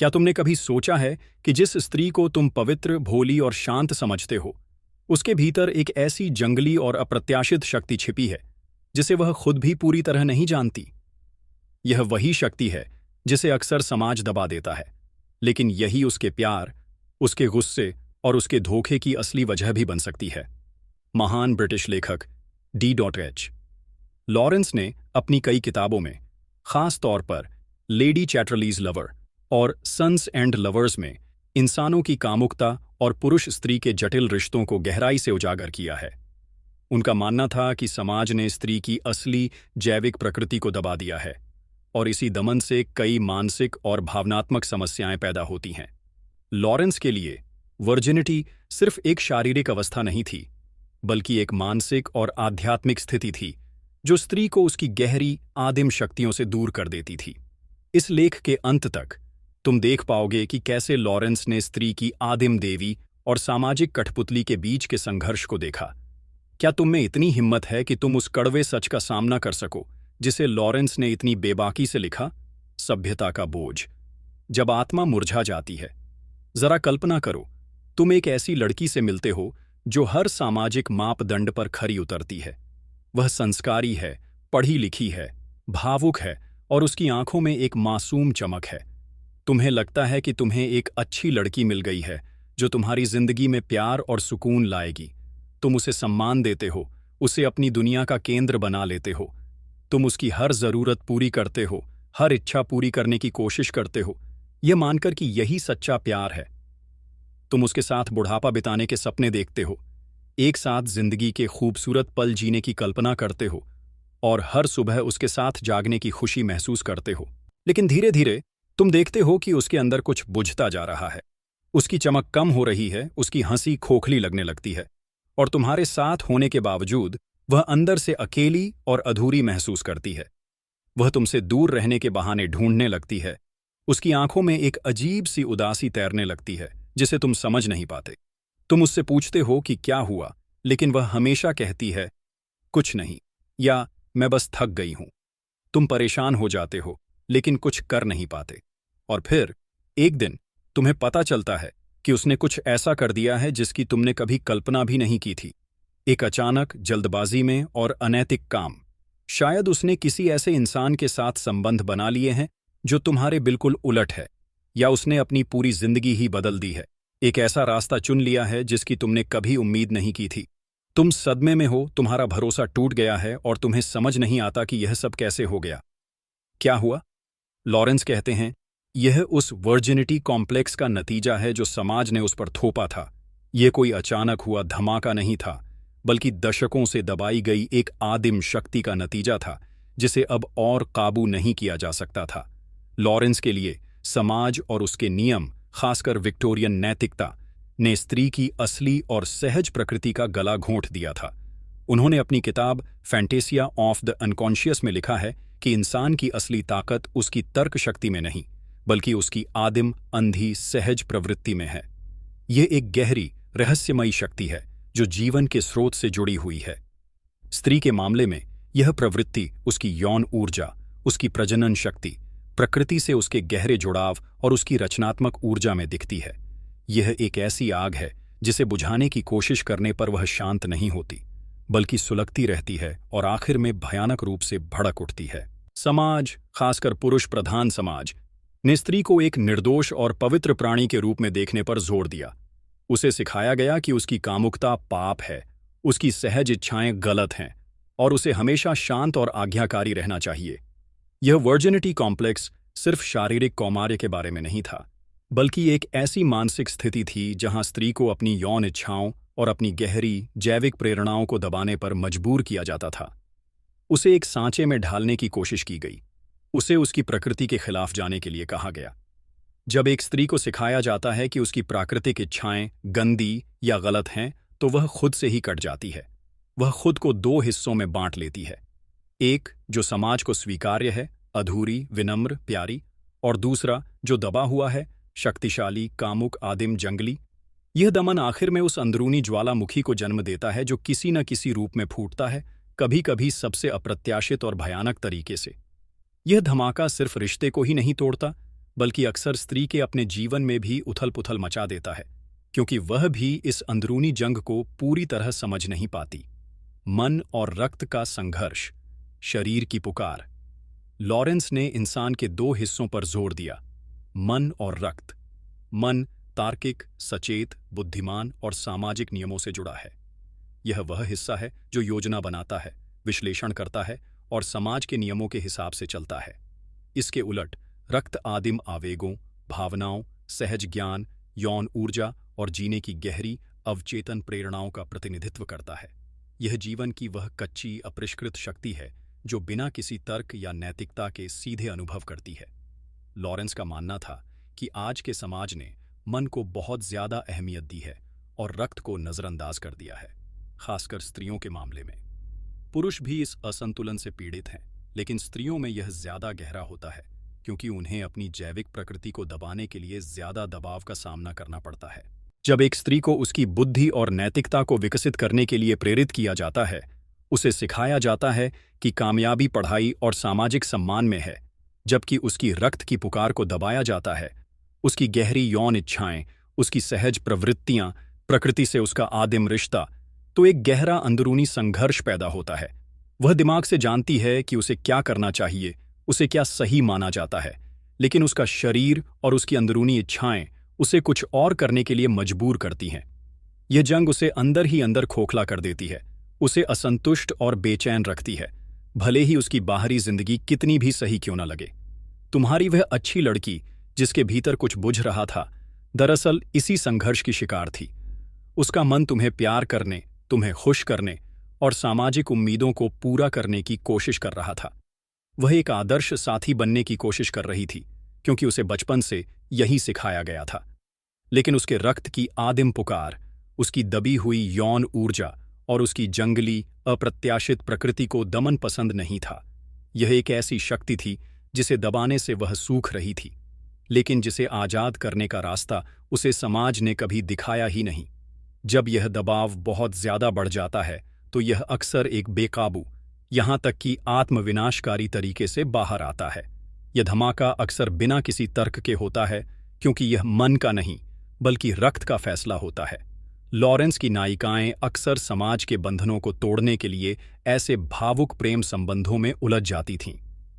क्या तुमने कभी सोचा है कि जिस स्त्री को तुम पवित्र, भोली और शांत समझते हो, उसके भीतर एक ऐसी जंगली और अप्रत्याशित शक्ति छिपी है जिसे वह खुद भी पूरी तरह नहीं जानती? यह वही शक्ति है जिसे अक्सर समाज दबा देता है, लेकिन यही उसके प्यार, उसके गुस्से और उसके धोखे की असली वजह भी बन सकती है। महान ब्रिटिश लेखक D.H. लॉरेंस ने अपनी कई किताबों में, खास तौर पर लेडी चैटरलीज लवर और सन्स एंड लवर्स में, इंसानों की कामुकता और पुरुष स्त्री के जटिल रिश्तों को गहराई से उजागर किया है। उनका मानना था कि समाज ने स्त्री की असली जैविक प्रकृति को दबा दिया है और इसी दमन से कई मानसिक और भावनात्मक समस्याएं पैदा होती हैं। लॉरेंस के लिए वर्जिनिटी सिर्फ एक शारीरिक अवस्था नहीं थी, बल्कि एक मानसिक और आध्यात्मिक स्थिति थी जो स्त्री को उसकी गहरी आदिम शक्तियों से दूर कर देती थी। इस लेख के अंत तक तुम देख पाओगे कि कैसे लॉरेंस ने स्त्री की आदिम देवी और सामाजिक कठपुतली के बीच के संघर्ष को देखा। क्या तुम में इतनी हिम्मत है कि तुम उस कड़वे सच का सामना कर सको जिसे लॉरेंस ने इतनी बेबाकी से लिखा? सभ्यता का बोझ। जब आत्मा मुरझा जाती है, जरा कल्पना करो, तुम एक ऐसी लड़की से मिलते हो जो हर सामाजिक मापदंड पर खरी उतरती है। वह संस्कारी है, पढ़ी लिखी है, भावुक है और उसकी आंखों में एक मासूम चमक है। तुम्हें लगता है कि तुम्हें एक अच्छी लड़की मिल गई है जो तुम्हारी जिंदगी में प्यार और सुकून लाएगी। तुम उसे सम्मान देते हो, उसे अपनी दुनिया का केंद्र बना लेते हो। तुम उसकी हर जरूरत पूरी करते हो, हर इच्छा पूरी करने की कोशिश करते हो, यह मानकर कि यही सच्चा प्यार है। तुम उसके साथ बुढ़ापा बिताने के सपने देखते हो, एक साथ जिंदगी के खूबसूरत पल जीने की कल्पना करते हो और हर सुबह उसके साथ जागने की खुशी महसूस करते हो। लेकिन धीरे धीरे तुम देखते हो कि उसके अंदर कुछ बुझता जा रहा है। उसकी चमक कम हो रही है, उसकी हंसी खोखली लगने लगती है और तुम्हारे साथ होने के बावजूद वह अंदर से अकेली और अधूरी महसूस करती है। वह तुमसे दूर रहने के बहाने ढूंढने लगती है। उसकी आंखों में एक अजीब सी उदासी तैरने लगती है जिसे तुम समझ नहीं पाते। तुम उससे पूछते हो कि क्या हुआ, लेकिन वह हमेशा कहती है कुछ नहीं, या मैं बस थक गई हूं। तुम परेशान हो जाते हो, लेकिन कुछ कर नहीं पाते। और फिर एक दिन तुम्हें पता चलता है कि उसने कुछ ऐसा कर दिया है जिसकी तुमने कभी कल्पना भी नहीं की थी। एक अचानक, जल्दबाजी में और अनैतिक काम। शायद उसने किसी ऐसे इंसान के साथ संबंध बना लिए हैं जो तुम्हारे बिल्कुल उलट है, या उसने अपनी पूरी जिंदगी ही बदल दी है। एक ऐसा रास्ता चुन लिया है जिसकी तुमने कभी उम्मीद नहीं की थी। तुम सदमे में हो, तुम्हारा भरोसा टूट गया है और तुम्हें समझ नहीं आता कि यह सब कैसे हो गया। क्या हुआ? लॉरेंस कहते हैं, यह उस वर्जिनिटी कॉम्प्लेक्स का नतीजा है जो समाज ने उस पर थोपा था। यह कोई अचानक हुआ धमाका नहीं था, बल्कि दशकों से दबाई गई एक आदिम शक्ति का नतीजा था जिसे अब और काबू नहीं किया जा सकता था। लॉरेंस के लिए समाज और उसके नियम, खासकर विक्टोरियन नैतिकता, ने स्त्री की असली और सहज प्रकृति का गला घोंट दिया था। उन्होंने अपनी किताब फैंटेसिया ऑफ द अनकॉन्शियस में लिखा है कि इंसान की असली ताकत उसकी तर्क शक्ति में नहीं, बल्कि उसकी आदिम, अंधी, सहज प्रवृत्ति में है। यह एक गहरी, रहस्यमयी शक्ति है जो जीवन के स्रोत से जुड़ी हुई है। स्त्री के मामले में यह प्रवृत्ति उसकी यौन ऊर्जा, उसकी प्रजनन शक्ति, प्रकृति से उसके गहरे जुड़ाव और उसकी रचनात्मक ऊर्जा में दिखती है। यह एक ऐसी आग है जिसे बुझाने की कोशिश करने पर वह शांत नहीं होती, बल्कि सुलगती रहती है और आखिर में भयानक रूप से भड़क उठती है। समाज, खासकर पुरुष प्रधान समाज, ने स्त्री को एक निर्दोष और पवित्र प्राणी के रूप में देखने पर जोर दिया। उसे सिखाया गया कि उसकी कामुकता पाप है, उसकी सहज इच्छाएं गलत हैं और उसे हमेशा शांत और आज्ञाकारी रहना चाहिए। यह वर्जिनिटी कॉम्प्लेक्स सिर्फ शारीरिक कौमार्य के बारे में नहीं था, बल्कि एक ऐसी मानसिक स्थिति थी जहां स्त्री को अपनी यौन इच्छाओं और अपनी गहरी, जैविक प्रेरणाओं को दबाने पर मजबूर किया जाता था। उसे एक सांचे में ढालने की कोशिश की गई। उसे उसकी प्रकृति के खिलाफ जाने के लिए कहा गया। जब एक स्त्री को सिखाया जाता है कि उसकी प्राकृतिक इच्छाएं गंदी या गलत हैं, तो वह खुद से ही कट जाती है। वह खुद को दो हिस्सों में बांट लेती है, एक जो समाज को स्वीकार्य है, अधूरी, विनम्र, प्यारी, और दूसरा जो दबा हुआ है, शक्तिशाली, कामुक, आदिम, जंगली। यह दमन आखिर में उस अंदरूनी ज्वालामुखी को जन्म देता है जो किसी न किसी रूप में फूटता है, कभी कभी सबसे अप्रत्याशित और भयानक तरीके से। यह धमाका सिर्फ रिश्ते को ही नहीं तोड़ता, बल्कि अक्सर स्त्री के अपने जीवन में भी उथल-पुथल मचा देता है, क्योंकि वह भी इस अंदरूनी जंग को पूरी तरह समझ नहीं पाती। मन और रक्त का संघर्ष, शरीर की पुकार। लॉरेंस ने इंसान के दो हिस्सों पर जोर दिया, मन और रक्त। मन तार्किक, सचेत, बुद्धिमान और सामाजिक नियमों से जुड़ा है। यह वह हिस्सा है जो योजना बनाता है, विश्लेषण करता है और समाज के नियमों के हिसाब से चलता है। इसके उलट रक्त आदिम आवेगों, भावनाओं, सहज ज्ञान, यौन ऊर्जा और जीने की गहरी, अवचेतन प्रेरणाओं का प्रतिनिधित्व करता है। यह जीवन की वह कच्ची, अपरिष्कृत शक्ति है जो बिना किसी तर्क या नैतिकता के सीधे अनुभव करती है। लॉरेंस का मानना था कि आज के समाज ने मन को बहुत ज्यादा अहमियत दी है और रक्त को नजरअंदाज कर दिया है, खासकर स्त्रियों के मामले में। पुरुष भी इस असंतुलन से पीड़ित हैं, लेकिन स्त्रियों में यह ज्यादा गहरा होता है क्योंकि उन्हें अपनी जैविक प्रकृति को दबाने के लिए ज्यादा दबाव का सामना करना पड़ता है। जब एक स्त्री को उसकी बुद्धि और नैतिकता को विकसित करने के लिए प्रेरित किया जाता है, उसे सिखाया जाता है कि कामयाबी पढ़ाई और सामाजिक सम्मान में है, जबकि उसकी रक्त की पुकार को दबाया जाता है, उसकी गहरी यौन इच्छाएं, उसकी सहज प्रवृत्तियां, प्रकृति से उसका आदिम रिश्ता, तो एक गहरा अंदरूनी संघर्ष पैदा होता है। वह दिमाग से जानती है कि उसे क्या करना चाहिए, उसे क्या सही माना जाता है, लेकिन उसका शरीर और उसकी अंदरूनी इच्छाएं उसे कुछ और करने के लिए मजबूर करती हैं। यह जंग उसे अंदर ही अंदर खोखला कर देती है, उसे असंतुष्ट और बेचैन रखती है, भले ही उसकी बाहरी जिंदगी कितनी भी सही क्यों न लगे। तुम्हारी वह अच्छी लड़की जिसके भीतर कुछ बुझ रहा था, दरअसल इसी संघर्ष की शिकार थी। उसका मन तुम्हें प्यार करने, तुम्हें खुश करने और सामाजिक उम्मीदों को पूरा करने की कोशिश कर रहा था। वह एक आदर्श साथी बनने की कोशिश कर रही थी, क्योंकि उसे बचपन से यही सिखाया गया था। लेकिन उसके रक्त की आदिम पुकार, उसकी दबी हुई यौन ऊर्जा और उसकी जंगली, अप्रत्याशित प्रकृति को दमन पसंद नहीं था। यह एक ऐसी शक्ति थी जिसे दबाने से वह सूख रही थी, लेकिन जिसे आजाद करने का रास्ता उसे समाज ने कभी दिखाया ही नहीं। जब यह दबाव बहुत ज्यादा बढ़ जाता है तो यह अक्सर एक बेकाबू, यहां तक कि आत्मविनाशकारी तरीके से बाहर आता है। यह धमाका अक्सर बिना किसी तर्क के होता है, क्योंकि यह मन का नहीं बल्कि रक्त का फैसला होता है। लॉरेंस की नायिकाएं अक्सर समाज के बंधनों को तोड़ने के लिए ऐसे भावुक प्रेम संबंधों में उलझ जाती थीं,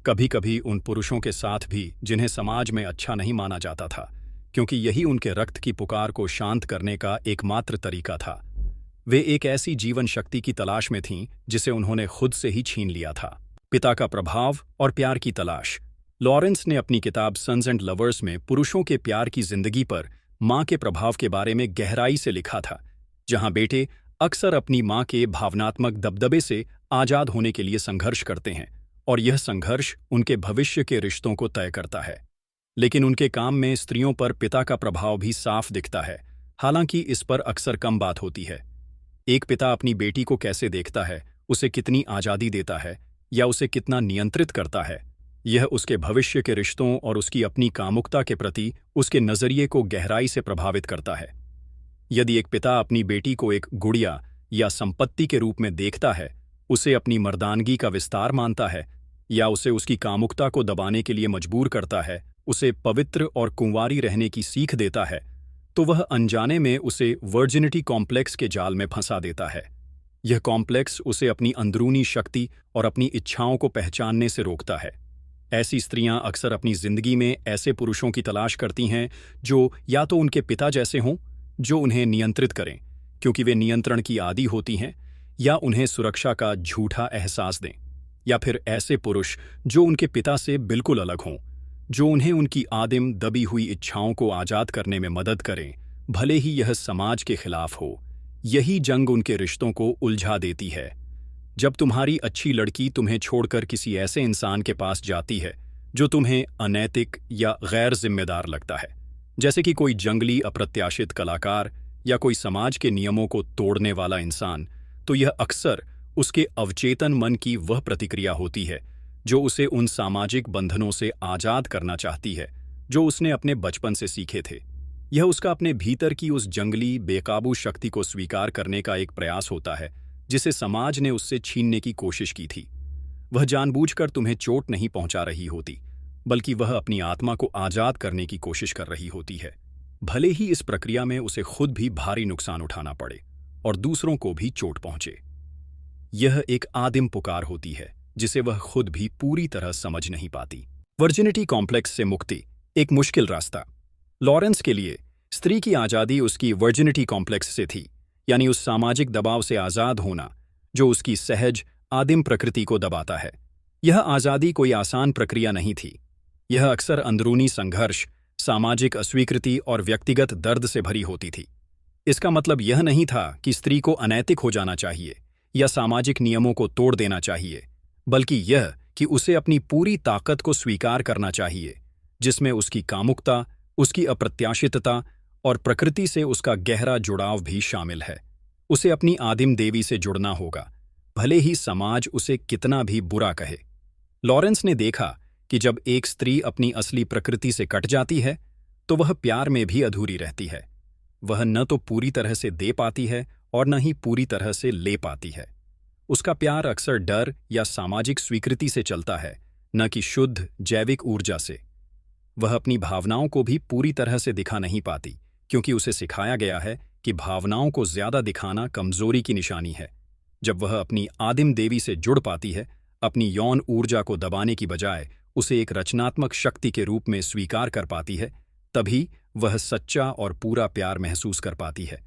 कभी कभी उन पुरुषों के साथ भी जिन्हें समाज में अच्छा नहीं माना जाता था, क्योंकि यही उनके रक्त की पुकार को शांत करने का एकमात्र तरीका था। वे एक ऐसी जीवन शक्ति की तलाश में थीं जिसे उन्होंने खुद से ही छीन लिया था। पिता का प्रभाव और प्यार की तलाश। लॉरेंस ने अपनी किताब सन्स एंड लवर्स में पुरुषों के प्यार की जिंदगी पर मां के प्रभाव के बारे में गहराई से लिखा था, जहां बेटे अक्सर अपनी मां के भावनात्मक दबदबे से आजाद होने के लिए संघर्ष करते हैं, और यह संघर्ष उनके भविष्य के रिश्तों को तय करता है। लेकिन उनके काम में स्त्रियों पर पिता का प्रभाव भी साफ दिखता है, हालांकि इस पर अक्सर कम बात होती है। एक पिता अपनी बेटी को कैसे देखता है, उसे कितनी आज़ादी देता है या उसे कितना नियंत्रित करता है, यह उसके भविष्य के रिश्तों और उसकी अपनी कामुकता के प्रति उसके नज़रिए को गहराई से प्रभावित करता है। यदि एक पिता अपनी बेटी को एक गुड़िया या संपत्ति के रूप में देखता है, उसे अपनी मर्दानगी का विस्तार मानता है, या उसे उसकी कामुकता को दबाने के लिए मजबूर करता है, उसे पवित्र और कुंवारी रहने की सीख देता है, तो वह अनजाने में उसे वर्जिनिटी कॉम्प्लेक्स के जाल में फंसा देता है। यह कॉम्प्लेक्स उसे अपनी अंदरूनी शक्ति और अपनी इच्छाओं को पहचानने से रोकता है। ऐसी स्त्रियां अक्सर अपनी जिंदगी में ऐसे पुरुषों की तलाश करती हैं जो या तो उनके पिता जैसे हों, जो उन्हें नियंत्रित करें क्योंकि वे नियंत्रण की आदी होती हैं, या उन्हें सुरक्षा का झूठा एहसास दें, या फिर ऐसे पुरुष जो उनके पिता से बिल्कुल अलग हों, जो उन्हें उनकी आदिम दबी हुई इच्छाओं को आजाद करने में मदद करें, भले ही यह समाज के खिलाफ हो। यही जंग उनके रिश्तों को उलझा देती है। जब तुम्हारी अच्छी लड़की तुम्हें छोड़कर किसी ऐसे इंसान के पास जाती है जो तुम्हें अनैतिक या गैर जिम्मेदार लगता है, जैसे कि कोई जंगली अप्रत्याशित कलाकार या कोई समाज के नियमों को तोड़ने वाला इंसान, तो यह अक्सर उसके अवचेतन मन की वह प्रतिक्रिया होती है जो उसे उन सामाजिक बंधनों से आजाद करना चाहती है जो उसने अपने बचपन से सीखे थे। यह उसका अपने भीतर की उस जंगली, बेकाबू शक्ति को स्वीकार करने का एक प्रयास होता है जिसे समाज ने उससे छीनने की कोशिश की थी। वह जानबूझकर तुम्हें चोट नहीं पहुंचा रही होती, बल्कि वह अपनी आत्मा को आजाद करने की कोशिश कर रही होती है, भले ही इस प्रक्रिया में उसे खुद भी भारी नुकसान उठाना पड़े और दूसरों को भी चोट पहुंचे। यह एक आदिम पुकार होती है जिसे वह खुद भी पूरी तरह समझ नहीं पाती। वर्जिनिटी कॉम्प्लेक्स से मुक्ति एक मुश्किल रास्ता। लॉरेंस के लिए स्त्री की आज़ादी उसकी वर्जिनिटी कॉम्प्लेक्स से थी, यानी उस सामाजिक दबाव से आज़ाद होना जो उसकी सहज आदिम प्रकृति को दबाता है। यह आज़ादी कोई आसान प्रक्रिया नहीं थी। यह अक्सर अंदरूनी संघर्ष, सामाजिक अस्वीकृति और व्यक्तिगत दर्द से भरी होती थी। इसका मतलब यह नहीं था कि स्त्री को अनैतिक हो जाना चाहिए या सामाजिक नियमों को तोड़ देना चाहिए, बल्कि यह कि उसे अपनी पूरी ताकत को स्वीकार करना चाहिए, जिसमें उसकी कामुकता, उसकी अप्रत्याशितता और प्रकृति से उसका गहरा जुड़ाव भी शामिल है। उसे अपनी आदिम देवी से जुड़ना होगा, भले ही समाज उसे कितना भी बुरा कहे। लॉरेंस ने देखा कि जब एक स्त्री अपनी असली प्रकृति से कट जाती है तो वह प्यार में भी अधूरी रहती है। वह न तो पूरी तरह से दे पाती है और न ही पूरी तरह से ले पाती है। उसका प्यार अक्सर डर या सामाजिक स्वीकृति से चलता है, न कि शुद्ध जैविक ऊर्जा से। वह अपनी भावनाओं को भी पूरी तरह से दिखा नहीं पाती, क्योंकि उसे सिखाया गया है कि भावनाओं को ज्यादा दिखाना कमजोरी की निशानी है। जब वह अपनी आदिम देवी से जुड़ पाती है, अपनी यौन ऊर्जा को दबाने की बजाय उसे एक रचनात्मक शक्ति के रूप में स्वीकार कर पाती है, तभी वह सच्चा और पूरा प्यार महसूस कर पाती है।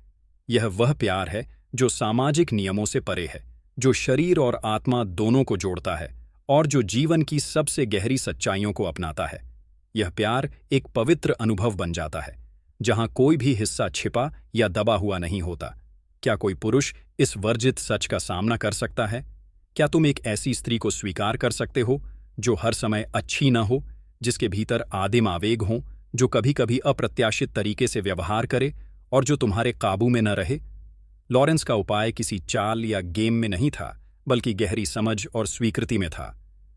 यह वह प्यार है जो सामाजिक नियमों से परे है, जो शरीर और आत्मा दोनों को जोड़ता है और जो जीवन की सबसे गहरी सच्चाइयों को अपनाता है। यह प्यार एक पवित्र अनुभव बन जाता है, जहां कोई भी हिस्सा छिपा या दबा हुआ नहीं होता। क्या कोई पुरुष इस वर्जित सच का सामना कर सकता है? क्या तुम एक ऐसी स्त्री को स्वीकार कर सकते हो जो हर समय अच्छी न हो, जिसके भीतर आदिम आवेग हों, जो कभी कभी अप्रत्याशित तरीके से व्यवहार करे और जो तुम्हारे काबू में न रहे? लॉरेंस का उपाय किसी चाल या गेम में नहीं था, बल्कि गहरी समझ और स्वीकृति में था,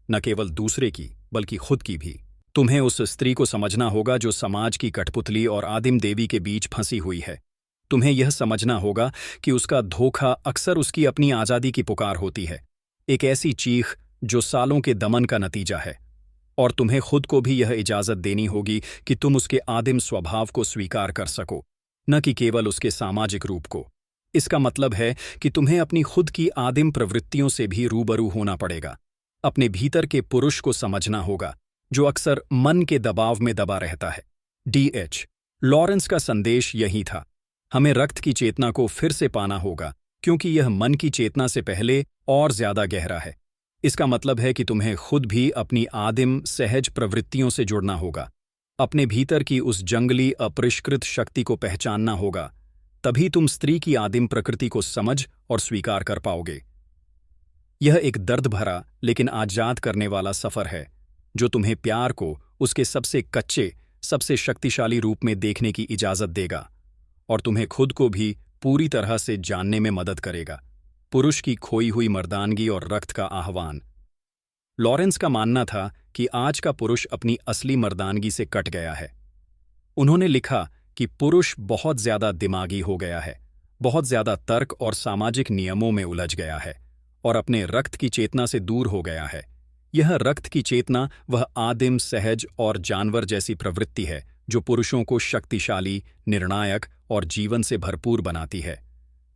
न केवल दूसरे की बल्कि खुद की भी। तुम्हें उस स्त्री को समझना होगा जो समाज की कठपुतली और आदिम देवी के बीच फंसी हुई है। तुम्हें यह समझना होगा कि उसका धोखा अक्सर उसकी अपनी आज़ादी की पुकार होती है, एक ऐसी चीख जो सालों के दमन का नतीजा है। और तुम्हें खुद को भी यह इजाज़त देनी होगी कि तुम उसके आदिम स्वभाव को स्वीकार कर सको, न कि केवल उसके सामाजिक रूप को। इसका मतलब है कि तुम्हें अपनी खुद की आदिम प्रवृत्तियों से भी रूबरू होना पड़ेगा। अपने भीतर के पुरुष को समझना होगा, जो अक्सर मन के दबाव में दबा रहता है। डीएच लॉरेंस का संदेश यही था। हमें रक्त की चेतना को फिर से पाना होगा, क्योंकि यह मन की चेतना से पहले और ज्यादा गहरा है। इसका मतलब है कि तुम्हें खुद भी अपनी आदिम सहज प्रवृत्तियों से जुड़ना होगा, अपने भीतर की उस जंगली अपरिष्कृत शक्ति को पहचानना होगा। तभी तुम स्त्री की आदिम प्रकृति को समझ और स्वीकार कर पाओगे। यह एक दर्द भरा लेकिन आजाद करने वाला सफर है, जो तुम्हें प्यार को उसके सबसे कच्चे, सबसे शक्तिशाली रूप में देखने की इजाजत देगा और तुम्हें खुद को भी पूरी तरह से जानने में मदद करेगा। पुरुष की खोई हुई मर्दानगी और रक्त का आह्वान। लॉरेंस का मानना था कि आज का पुरुष अपनी असली मर्दानगी से कट गया है। उन्होंने लिखा कि पुरुष बहुत ज्यादा दिमागी हो गया है, बहुत ज्यादा तर्क और सामाजिक नियमों में उलझ गया है और अपने रक्त की चेतना से दूर हो गया है। यह रक्त की चेतना वह आदिम, सहज और जानवर जैसी प्रवृत्ति है जो पुरुषों को शक्तिशाली, निर्णायक और जीवन से भरपूर बनाती है।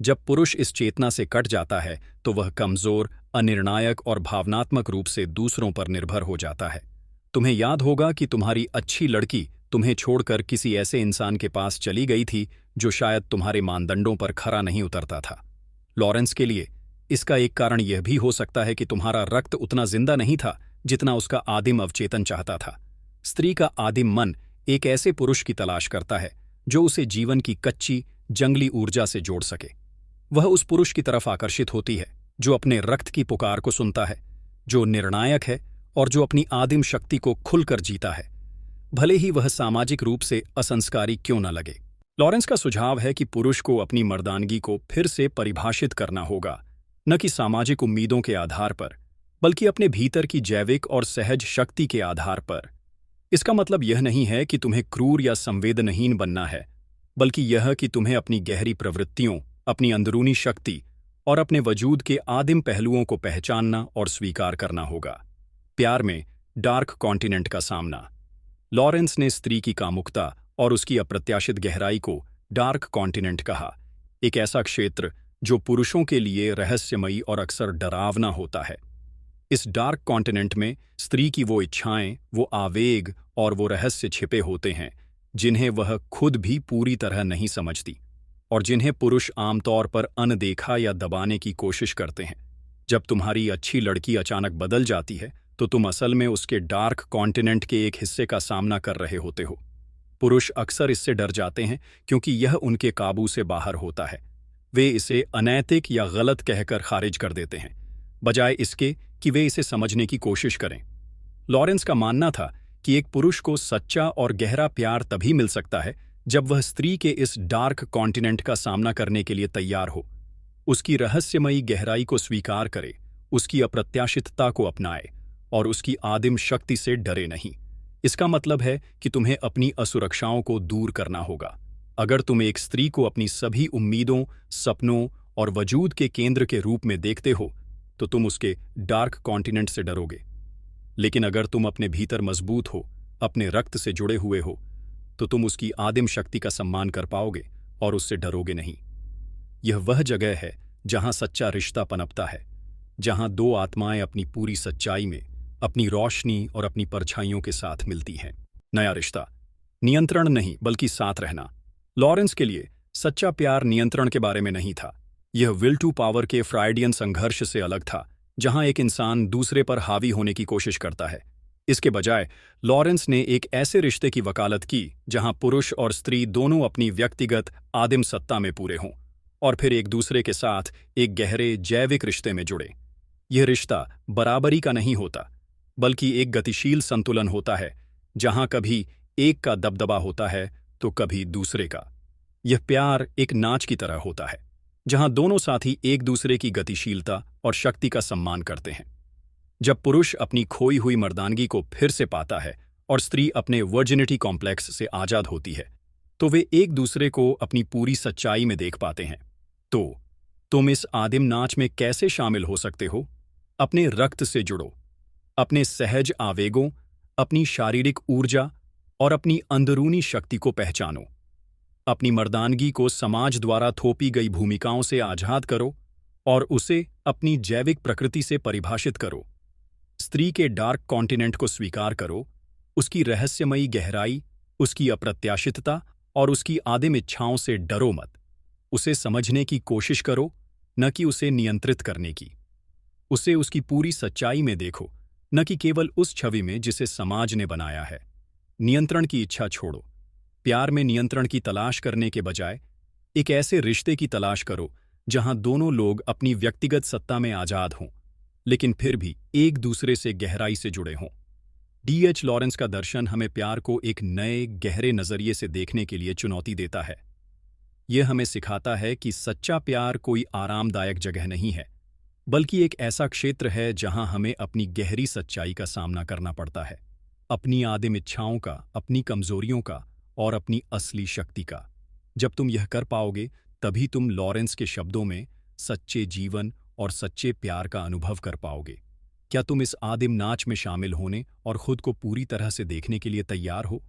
जब पुरुष इस चेतना से कट जाता है तो वह कमजोर, अनिर्णायक और भावनात्मक रूप से दूसरों पर निर्भर हो जाता है। तुम्हें याद होगा कि तुम्हारी अच्छी लड़की तुम्हें छोड़कर किसी ऐसे इंसान के पास चली गई थी जो शायद तुम्हारे मानदंडों पर खरा नहीं उतरता था। लॉरेंस के लिए इसका एक कारण यह भी हो सकता है कि तुम्हारा रक्त उतना जिंदा नहीं था जितना उसका आदिम अवचेतन चाहता था। स्त्री का आदिम मन एक ऐसे पुरुष की तलाश करता है जो उसे जीवन की कच्ची, जंगली ऊर्जा से जोड़ सके। वह उस पुरुष की तरफ आकर्षित होती है जो अपने रक्त की पुकार को सुनता है, जो निर्णायक है और जो अपनी आदिम शक्ति को खुलकर जीता है, भले ही वह सामाजिक रूप से असंस्कारी क्यों न लगे। लॉरेंस का सुझाव है कि पुरुष को अपनी मर्दानगी को फिर से परिभाषित करना होगा, न कि सामाजिक उम्मीदों के आधार पर, बल्कि अपने भीतर की जैविक और सहज शक्ति के आधार पर। इसका मतलब यह नहीं है कि तुम्हें क्रूर या संवेदनहीन बनना है, बल्कि यह कि तुम्हें अपनी गहरी प्रवृत्तियों, अपनी अंदरूनी शक्ति और अपने वजूद के आदिम पहलुओं को पहचानना और स्वीकार करना होगा। प्यार में डार्क कॉन्टिनेंट का सामना। लॉरेंस ने स्त्री की कामुकता और उसकी अप्रत्याशित गहराई को डार्क कॉन्टिनेंट कहा, एक ऐसा क्षेत्र जो पुरुषों के लिए रहस्यमयी और अक्सर डरावना होता है। इस डार्क कॉन्टिनेंट में स्त्री की वो इच्छाएं, वो आवेग और वो रहस्य छिपे होते हैं जिन्हें वह खुद भी पूरी तरह नहीं समझती और जिन्हें पुरुष आमतौर पर अनदेखा या दबाने की कोशिश करते हैं। जब तुम्हारी अच्छी लड़की अचानक बदल जाती है तो तुम असल में उसके डार्क कॉन्टिनेंट के एक हिस्से का सामना कर रहे होते हो। पुरुष अक्सर इससे डर जाते हैं क्योंकि यह उनके काबू से बाहर होता है। वे इसे अनैतिक या गलत कहकर खारिज कर देते हैं, बजाय इसके कि वे इसे समझने की कोशिश करें। लॉरेंस का मानना था कि एक पुरुष को सच्चा और गहरा प्यार तभी मिल सकता है जब वह स्त्री के इस डार्क कॉन्टिनेंट का सामना करने के लिए तैयार हो, उसकी रहस्यमयी गहराई को स्वीकार करे, उसकी अप्रत्याशितता को अपनाए और उसकी आदिम शक्ति से डरे नहीं। इसका मतलब है कि तुम्हें अपनी असुरक्षाओं को दूर करना होगा। अगर तुम एक स्त्री को अपनी सभी उम्मीदों, सपनों और वजूद के केंद्र के रूप में देखते हो तो तुम उसके डार्क कॉन्टिनेंट से डरोगे। लेकिन अगर तुम अपने भीतर मजबूत हो, अपने रक्त से जुड़े हुए हो, तो तुम उसकी आदिम शक्ति का सम्मान कर पाओगे और उससे डरोगे नहीं। यह वह जगह है जहां सच्चा रिश्ता पनपता है, जहां दो आत्माएं अपनी पूरी सच्चाई में, अपनी रोशनी और अपनी परछाइयों के साथ मिलती हैं। नया रिश्ता नियंत्रण नहीं बल्कि साथ रहना। लॉरेंस के लिए सच्चा प्यार नियंत्रण के बारे में नहीं था। यह विल टू पावर के फ्राइडियन संघर्ष से अलग था, जहां एक इंसान दूसरे पर हावी होने की कोशिश करता है। इसके बजाय लॉरेंस ने एक ऐसे रिश्ते की वकालत की जहां पुरुष और स्त्री दोनों अपनी व्यक्तिगत आदिम सत्ता में पूरे हों और फिर एक दूसरे के साथ एक गहरे जैविक रिश्ते में जुड़े। यह रिश्ता बराबरी का नहीं होता, बल्कि एक गतिशील संतुलन होता है, जहां कभी एक का दबदबा होता है तो कभी दूसरे का। यह प्यार एक नाच की तरह होता है, जहां दोनों साथी एक दूसरे की गतिशीलता और शक्ति का सम्मान करते हैं। जब पुरुष अपनी खोई हुई मर्दानगी को फिर से पाता है और स्त्री अपने वर्जिनिटी कॉम्प्लेक्स से आजाद होती है, तो वे एक दूसरे को अपनी पूरी सच्चाई में देख पाते हैं। तो तुम इस आदिम नाच में कैसे शामिल हो सकते हो? अपने रक्त से जुड़ो, अपने सहज आवेगों, अपनी शारीरिक ऊर्जा और अपनी अंदरूनी शक्ति को पहचानो। अपनी मर्दानगी को समाज द्वारा थोपी गई भूमिकाओं से आजाद करो और उसे अपनी जैविक प्रकृति से परिभाषित करो। स्त्री के डार्क कॉन्टिनेंट को स्वीकार करो, उसकी रहस्यमयी गहराई, उसकी अप्रत्याशितता और उसकी आदिम इच्छाओं से डरो मत। उसे समझने की कोशिश करो, न कि उसे नियंत्रित करने की। उसे उसकी पूरी सच्चाई में देखो, न कि केवल उस छवि में जिसे समाज ने बनाया है। नियंत्रण की इच्छा छोड़ो। प्यार में नियंत्रण की तलाश करने के बजाय एक ऐसे रिश्ते की तलाश करो जहां दोनों लोग अपनी व्यक्तिगत सत्ता में आजाद हों, लेकिन फिर भी एक दूसरे से गहराई से जुड़े हों। D.H. लॉरेंस का दर्शन हमें प्यार को एक नए, गहरे नजरिए से देखने के लिए चुनौती देता है। यह हमें सिखाता है कि सच्चा प्यार कोई आरामदायक जगह नहीं है, बल्कि एक ऐसा क्षेत्र है जहां हमें अपनी गहरी सच्चाई का सामना करना पड़ता है, अपनी आदिम इच्छाओं का, अपनी कमजोरियों का और अपनी असली शक्ति का। जब तुम यह कर पाओगे, तभी तुम लॉरेंस के शब्दों में सच्चे जीवन और सच्चे प्यार का अनुभव कर पाओगे। क्या तुम इस आदिम नाच में शामिल होने और खुद को पूरी तरह से देखने के लिए तैयार हो?